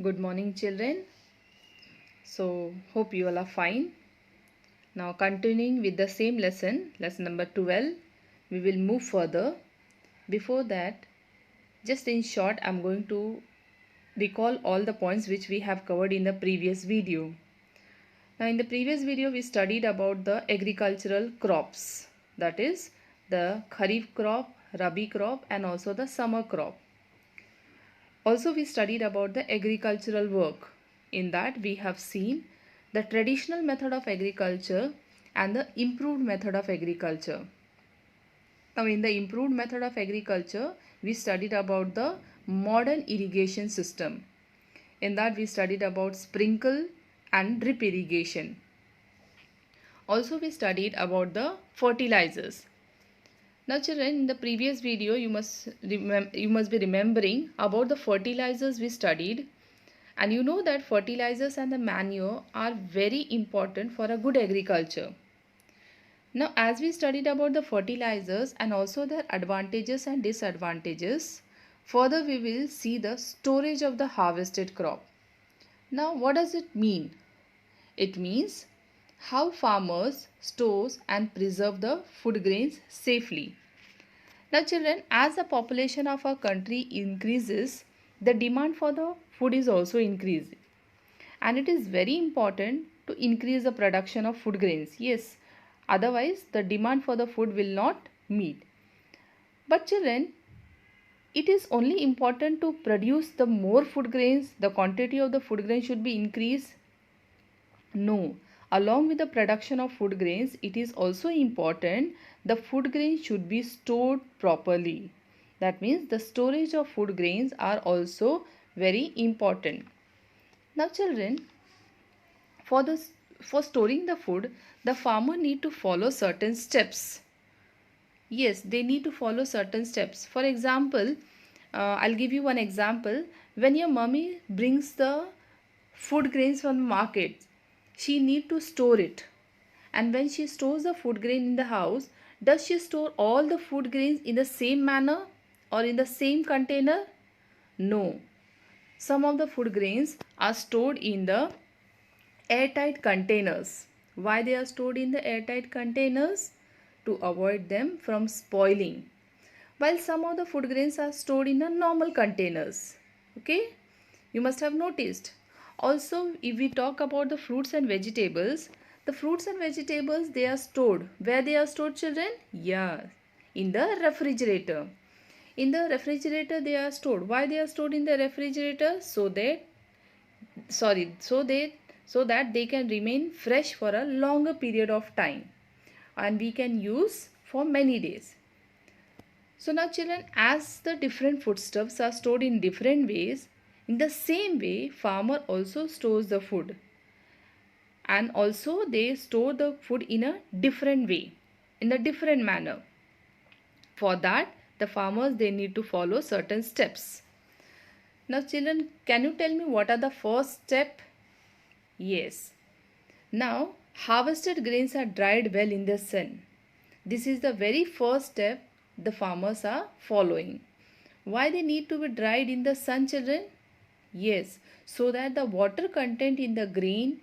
Good morning, children. So, hope you all are fine. Now, continuing with the same lesson, lesson number 12, we will move further. Before that, just in short, I'm going to recall all the points which we have covered in the previous video. Now, in the previous video, we studied about the agricultural crops, that is, the Kharif crop, Rabi crop, and also the summer crop. Also, we studied about the agricultural work. In that, we have seen the traditional method of agriculture and the improved method of agriculture. Now, in the improved method of agriculture, we studied about the modern irrigation system. In that, we studied about sprinkle and drip irrigation. Also, we studied about the fertilizers. Now children, in the previous video you must be remembering about the fertilizers we studied, and you know that fertilizers and the manure are very important for a good agriculture. Now as we studied about the fertilizers and also their advantages and disadvantages, further we will see the storage of the harvested crop. Now what does it mean? It means how farmers store and preserve the food grains safely. Now children, as the population of our country increases, the demand for the food is also increasing. And it is very important to increase the production of food grains. Yes, otherwise the demand for the food will not meet. But children, it is only important to produce the more food grains, the quantity of the food grain should be increased. No, along with the production of food grains, it is also important the food grains should be stored properly. That means the storage of food grains are also very important. Now children, for storing the food, the farmer need to follow certain steps. Yes, they need to follow certain steps. For example, I'll give you one example. When your mummy brings the food grains from the market, she need to store it. And when she stores the food grain in the house, does she store all the food grains in the same manner or in the same container? No. Some of the food grains are stored in the airtight containers. Why they are stored in the airtight containers? To avoid them from spoiling. While some of the food grains are stored in the normal containers. Okay? You must have noticed. Also, if we talk about the fruits and vegetables, the fruits and vegetables, they are stored. Where they are stored, children? Yeah, in the refrigerator. In the refrigerator they are stored. Why they are stored in the refrigerator? So that they can remain fresh for a longer period of time and we can use for many days. So now children, as the different foodstuffs are stored in different ways, in the same way farmer also stores the food. And also they store the food in a different way, in a different manner. For that, the farmers, they need to follow certain steps. Now children, can you tell me what are the first step? Yes. Now, harvested grains are dried well in the sun. This is the very first step the farmers are following. Why they need to be dried in the sun, children? Yes, so that the water content in the grain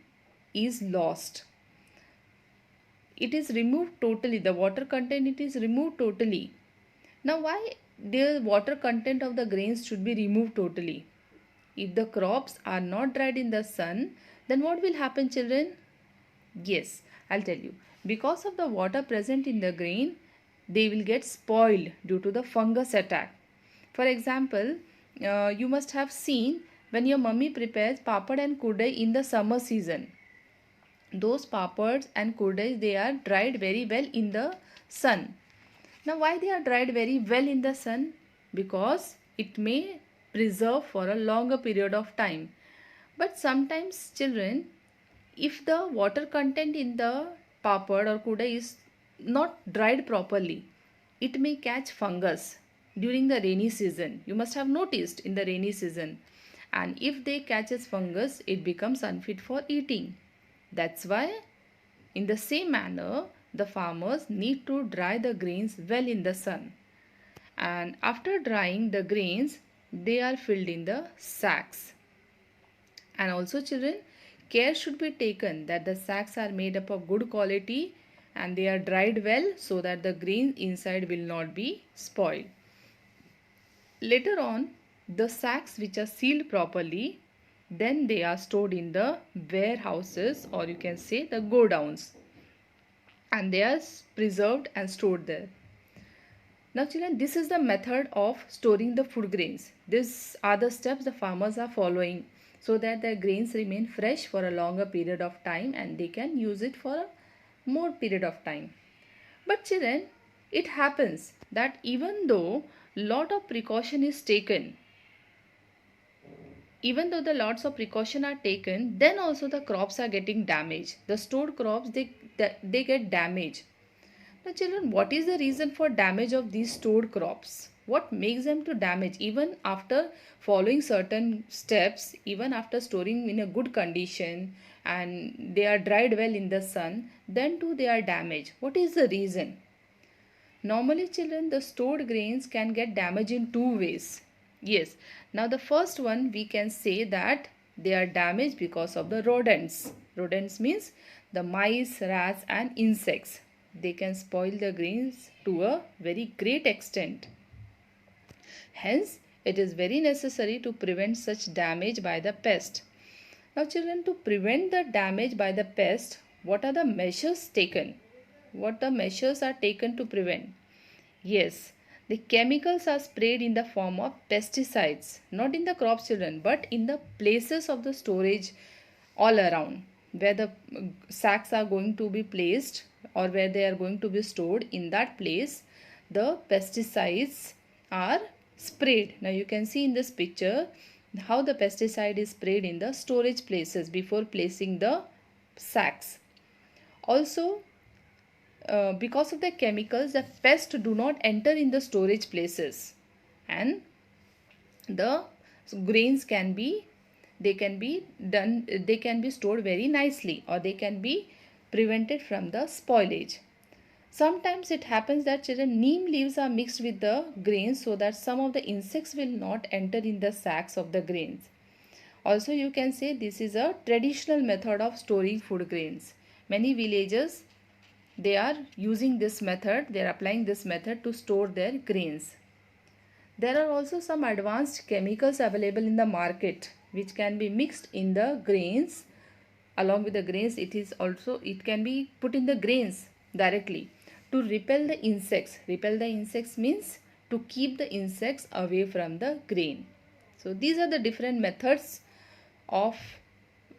is lost. It is removed totally. The water content, it is removed totally. Now why the water content of the grains should be removed totally? If the crops are not dried in the sun, then what will happen, children? Yes, I'll tell you. Because of the water present in the grain, they will get spoiled due to the fungus attack. For example, you must have seen when your mummy prepares papad and kudai in the summer season. Those papads and kudais, they are dried very well in the sun. Now why they are dried very well in the sun? Because it may preserve for a longer period of time. But sometimes children, if the water content in the papad or kudai is not dried properly, it may catch fungus during the rainy season. You must have noticed in the rainy season. And if they catches fungus, it becomes unfit for eating. That's why in the same manner, the farmers need to dry the grains well in the sun. And after drying the grains, they are filled in the sacks. And also children, care should be taken that the sacks are made up of good quality and they are dried well so that the grain inside will not be spoiled. Later on, the sacks which are sealed properly, then they are stored in the warehouses, or you can say the godowns, and they are preserved and stored there. Now children, this is the method of storing the food grains. These are the steps the farmers are following so that their grains remain fresh for a longer period of time and they can use it for a more period of time. But children, it happens that even though lot of precaution is taken, even though the lots of precaution are taken, then also the crops are getting damaged. The stored crops, they get damaged. Now children, what is the reason for damage of these stored crops? What makes them to damage? Even after following certain steps, even after storing in a good condition and they are dried well in the sun, then too they are damaged. What is the reason? Normally children, the stored grains can get damaged in two ways. Yes, now the first one we can say that they are damaged because of the rodents. Rodents means the mice, rats and insects. They can spoil the grains to a very great extent. Hence, it is very necessary to prevent such damage by the pest. Now children, to prevent the damage by the pest, what are the measures taken? What the measures are taken to prevent? Yes, the chemicals are sprayed in the form of pesticides, not in the crops children, but in the places of the storage all around, where the sacks are going to be placed or where they are going to be stored. In that place, the pesticides are sprayed. Now you can see in this picture how the pesticide is sprayed in the storage places before placing the sacks. Also, because of the chemicals, the pests do not enter in the storage places and the grains can be stored very nicely, or they can be prevented from the spoilage. Sometimes it happens that children, neem leaves are mixed with the grains so that some of the insects will not enter in the sacks of the grains. Also you can say this is a traditional method of storing food grains. Many villages, they are using this method, they are applying this method to store their grains. There are also some advanced chemicals available in the market which can be mixed in the grains. Along with the grains, it can be put in the grains directly to repel the insects. Repel the insects means to keep the insects away from the grain. So these are the different methods of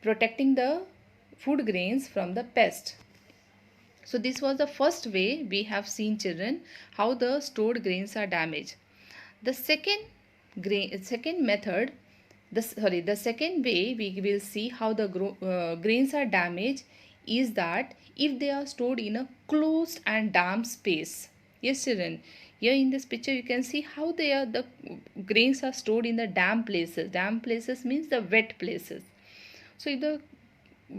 protecting the food grains from the pest. So this was the first way we have seen children how the stored grains are damaged. The second way we will see how the grains are damaged is that if they are stored in a closed and damp space. Yes children, here in this picture you can see how the grains are stored in the damp places. Damp places means the wet places. So if the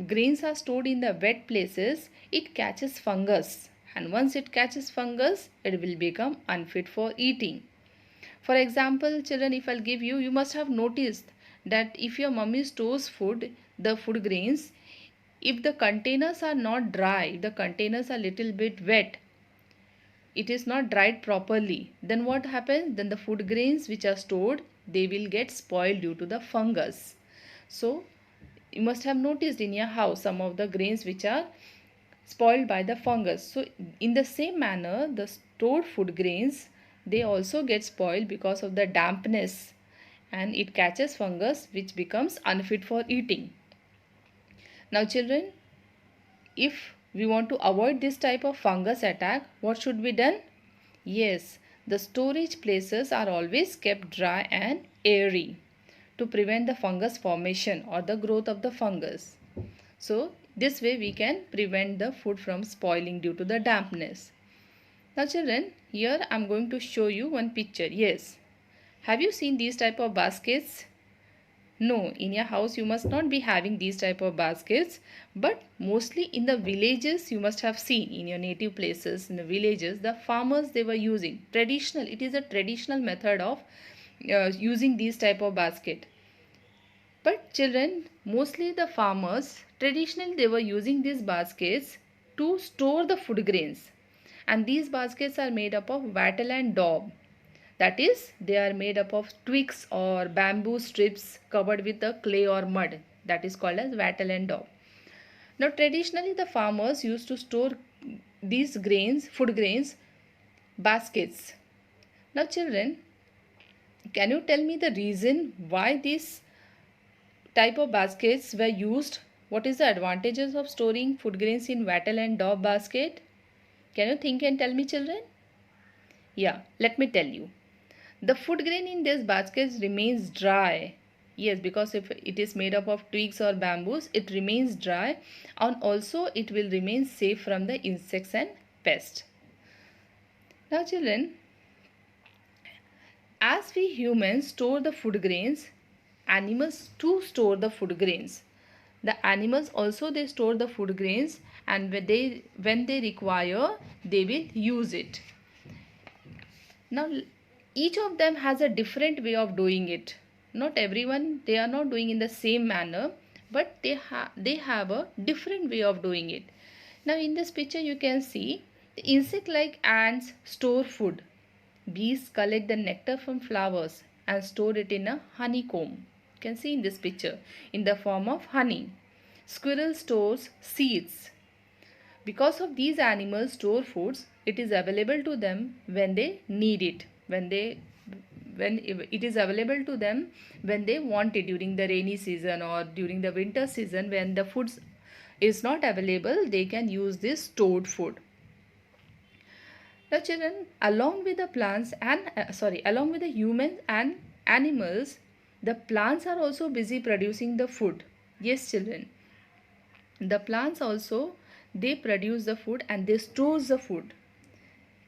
grains are stored in the wet places, it catches fungus, and once it catches fungus, it will become unfit for eating. For example, children, if I'll give you, you must have noticed that if your mummy stores the food grains, if the containers are not dry, the containers are little bit wet, it is not dried properly, then what happens? Then the food grains which are stored, they will get spoiled due to the fungus. So you must have noticed in your house some of the grains which are spoiled by the fungus. So in the same manner, the stored food grains, they also get spoiled because of the dampness, and it catches fungus which becomes unfit for eating. Now children, if we want to avoid this type of fungus attack, what should be done? Yes, the storage places are always kept dry and airy to prevent the fungus formation or the growth of the fungus. So this way we can prevent the food from spoiling due to the dampness. Now children, here I am going to show you one picture. Yes, have you seen these type of baskets? No, in your house you must not be having these type of baskets, but mostly in the villages you must have seen, in your native places, in the villages, the farmers, they were using it is a traditional method of using these type of basket. But children, mostly the farmers, traditionally they were using these baskets to store the food grains. And these baskets are made up of wattle and daub. That is, they are made up of twigs or bamboo strips covered with the clay or mud. That is called as wattle and daub. Now, traditionally, the farmers used to store these grains, food grains, baskets. Now, children, can you tell me the reason why these type of baskets were used? What is the advantages of storing food grains in wattle and daub basket? Can you think and tell me, children? Yeah, let me tell you. The food grain in these baskets remains dry. Yes, because if it is made up of twigs or bamboos, it remains dry, and also it will remain safe from the insects and pests. Now children, as we humans store the food grains, animals too store the food grains. The animals also they store the food grains, and when they require, they will use it. Now each of them has a different way of doing it. Not everyone, they are not doing in the same manner, but they have a different way of doing it. Now in this picture you can see the insect like ants store food. Bees collect the nectar from flowers and store it in a honeycomb. You can see in this picture in the form of honey. Squirrel stores seeds. Because of these animals store foods, it is available to them when they need it. When it is available to them when they want it during the rainy season or during the winter season, when the food is not available, they can use this stored food. Now children, along with the plants and along with the humans and animals, the plants are also busy producing the food. Yes children, the plants also, they produce the food and they store the food.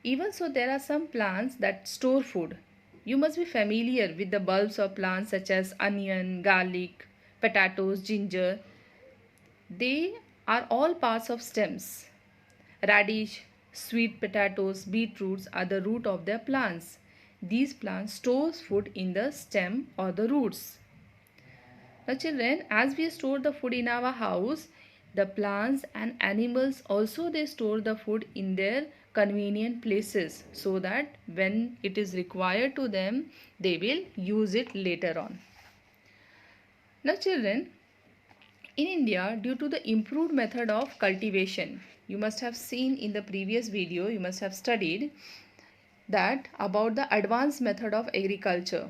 Even so, there are some plants that store food. You must be familiar with the bulbs of plants such as onion, garlic, potatoes, ginger. They are all parts of stems. Radish, sweet potatoes, beetroots are the root of their plants. These plants store food in the stem or the roots. Now children, as we store the food in our house, the plants and animals also they store the food in their convenient places so that when it is required to them, they will use it later on. Now children, in India, due to the improved method of cultivation, you must have seen in the previous video, you must have studied that about the advanced method of agriculture.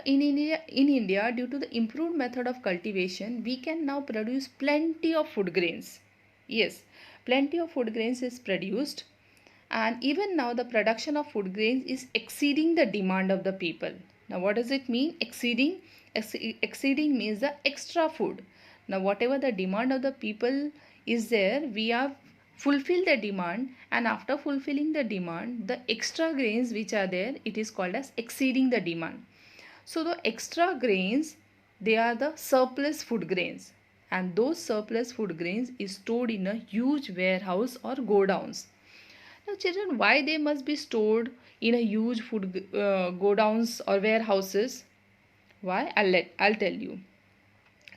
In India, due to the improved method of cultivation, we can now produce plenty of food grains. Yes, plenty of food grains is produced, and even now the production of food grains is exceeding the demand of the people. Now what does it mean? Exceeding means the extra food. Now whatever the demand of the people is there, we have fulfilled the demand, and after fulfilling the demand, the extra grains which are there, it is called as exceeding the demand. So the extra grains, they are the surplus food grains, and those surplus food grains is stored in a huge warehouse or godowns. Now children, why they must be stored in a huge food godowns or warehouses? Why? I'll tell you.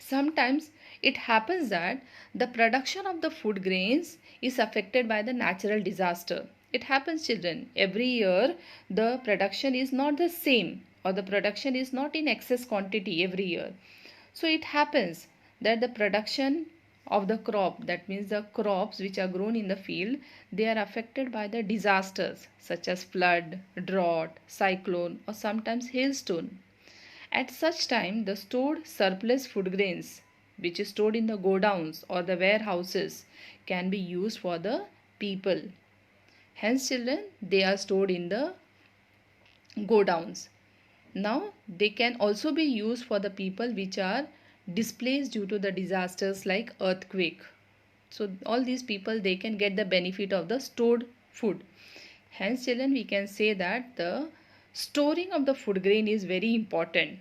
Sometimes it happens that the production of the food grains is affected by the natural disaster. It happens children, every year the production is not the same, or the production is not in excess quantity every year. So it happens that the production of the crop, that means the crops which are grown in the field, they are affected by the disasters such as flood, drought, cyclone, or sometimes hailstone. At such time, the stored surplus food grains, which is stored in the godowns or the warehouses, can be used for the people. Hence, children, they are stored in the godowns. Now, they can also be used for the people which are displaced due to the disasters like earthquake. So, all these people, they can get the benefit of the stored food. Hence, children, we can say that the storing of the food grain is very important.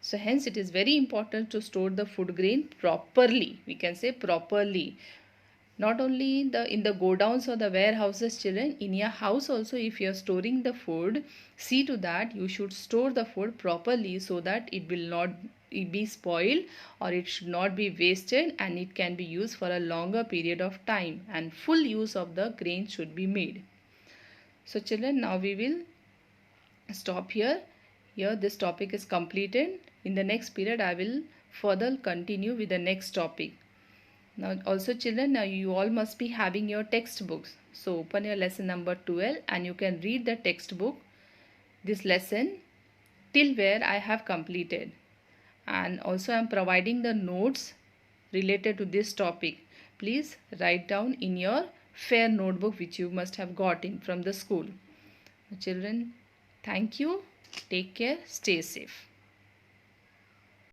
So hence it is very important to store the food grain properly. We can say properly. Not only in the godowns or the warehouses children, in your house also if you are storing the food, see to that you should store the food properly so that it will not be spoiled or it should not be wasted, and it can be used for a longer period of time, and full use of the grain should be made. So children, now we will stop here. Here this topic is completed. In the next period I will further continue with the next topic. Now also children, now you all must be having your textbooks. So open your lesson number 12 and you can read the textbook, this lesson till where I have completed. And also I am providing the notes related to this topic. Please write down in your fair notebook which you must have got in from the school. Children, thank you. Take care. Stay safe.